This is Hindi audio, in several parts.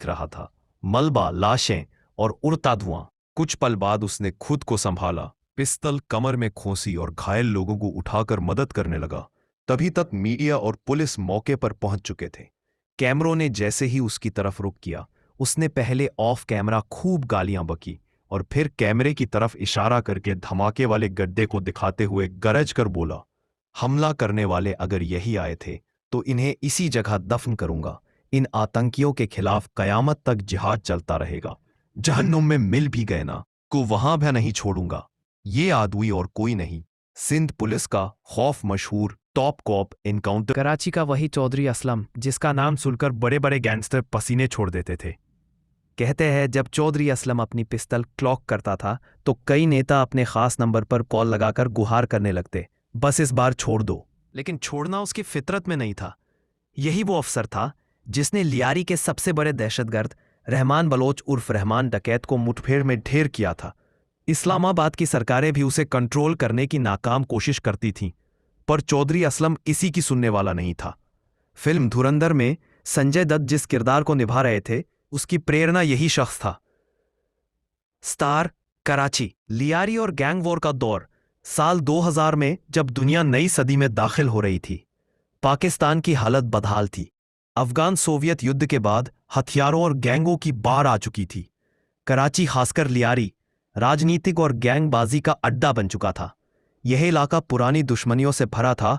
दिख रहा था, मलबा, लाशें और उड़ता धुआं। कुछ पल बाद उसने खुद को संभाला, पिस्तल कमर में खोसी और घायल लोगों को उठाकर मदद करने लगा। तभी तक मीडिया और पुलिस मौके पर पहुंच चुके थे। कैमरों ने जैसे ही उसकी तरफ रुख किया, उसने पहले ऑफ कैमरा खूब गालियां बकी और फिर कैमरे की तरफ इशारा करके धमाके वाले गड्ढे को दिखाते हुए गरज कर बोला, हमला करने वाले अगर यही आए थे तो इन्हें इसी जगह दफन करूंगा। इन आतंकियों के खिलाफ कयामत तक जिहाद चलता रहेगा। जहन्नुम में मिल भी गए ना को वहां भी नहीं छोड़ूंगा। ये आदमी और कोई नहीं, सिंध पुलिस का खौफ मशहूर टॉप कॉप एनकाउंटर, कराची का वही चौधरी असलम जिसका नाम सुनकर बड़े बड़े गैंगस्टर पसीने छोड़ देते थे। कहते हैं जब चौधरी असलम अपनी पिस्तल क्लॉक करता था तो कई नेता अपने खास नंबर पर कॉल लगाकर गुहार करने लगते, बस इस बार छोड़ दो। लेकिन छोड़ना उसकी फितरत में नहीं था। यही वो अफसर था जिसने लियारी के सबसे बड़े दहशतगर्द रहमान बलोच उर्फ रहमान डकैत को मुठभेड़ में ढेर किया था। इस्लामाबाद की सरकारें भी उसे कंट्रोल करने की नाकाम कोशिश करती थीं, पर चौधरी असलम किसी की सुनने वाला नहीं था। फिल्म धुरंधर में संजय दत्त जिस किरदार को निभा रहे थे, उसकी प्रेरणा यही शख्स था। स्टार, कराची, लियारी और गैंग वॉर का दौर, साल 2000 में जब दुनिया नई सदी में दाखिल हो रही थी। पाकिस्तान की हालत बदहाल थी। अफगान सोवियत युद्ध के बाद हथियारों और गैंगों की बाढ़ आ चुकी थी। कराची, खासकर लियारी, राजनीतिक और गैंगबाजी का अड्डा बन चुका था। यह इलाका पुरानी दुश्मनियों से भरा था।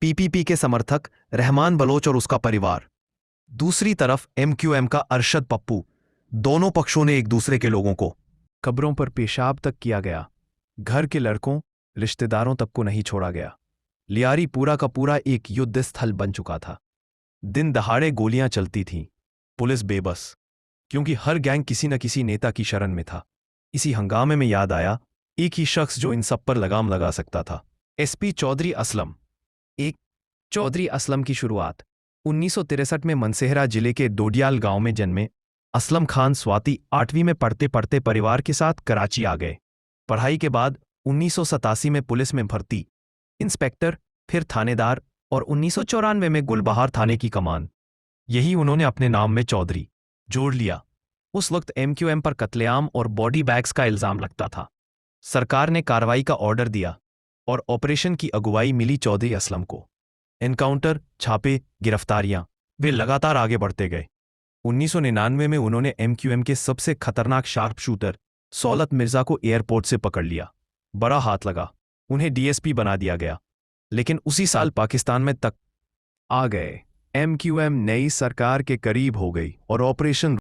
पीपीपी के समर्थक रहमान बलोच और उसका परिवार, दूसरी तरफ एमक्यूएम का अरशद पप्पू। दोनों पक्षों ने एक दूसरे के लोगों को कब्रों पर पेशाब तक किया गया। घर के लड़कों, रिश्तेदारों तक को नहीं छोड़ा गया। लियारी पूरा का पूरा एक युद्ध स्थल बन चुका था। दिन दहाड़े गोलियां चलती थीं, पुलिस बेबस, क्योंकि हर गैंग किसी न किसी नेता की शरण में था। इसी हंगामे में याद आया एक ही शख्स जो इन सब पर लगाम लगा सकता था, एसपी चौधरी असलम। एक चौधरी असलम की शुरुआत 1963 में मनसेहरा जिले के डोडियाल गांव में जन्मे असलम खान स्वाति 8वीं में पढ़ते पढ़ते परिवार के साथ कराची आ गए। पढ़ाई के बाद 1987 में पुलिस में भर्ती, इंस्पेक्टर, फिर थानेदार और 1994 में गुलबहार थाने की कमान। यही उन्होंने अपने नाम में चौधरी जोड़ लिया। उस वक्त एमक्यूएम पर कत्लेआम और बॉडी बैग्स का इल्जाम लगता था। सरकार ने कार्रवाई का ऑर्डर दिया और ऑपरेशन की अगुवाई मिली चौधरी असलम को। एनकाउंटर, छापे, गिरफ्तारियां, वे लगातार आगे बढ़ते गए। 1999 में उन्होंने एमक्यूएम के सबसे खतरनाक शार्प शूटर सौलत मिर्जा को एयरपोर्ट से पकड़ लिया। बड़ा हाथ लगा, उन्हें डीएसपी बना दिया गया। लेकिन उसी साल पाकिस्तान में तक आ गए। एमक्यूएम नई सरकार के करीब हो गई और ऑपरेशन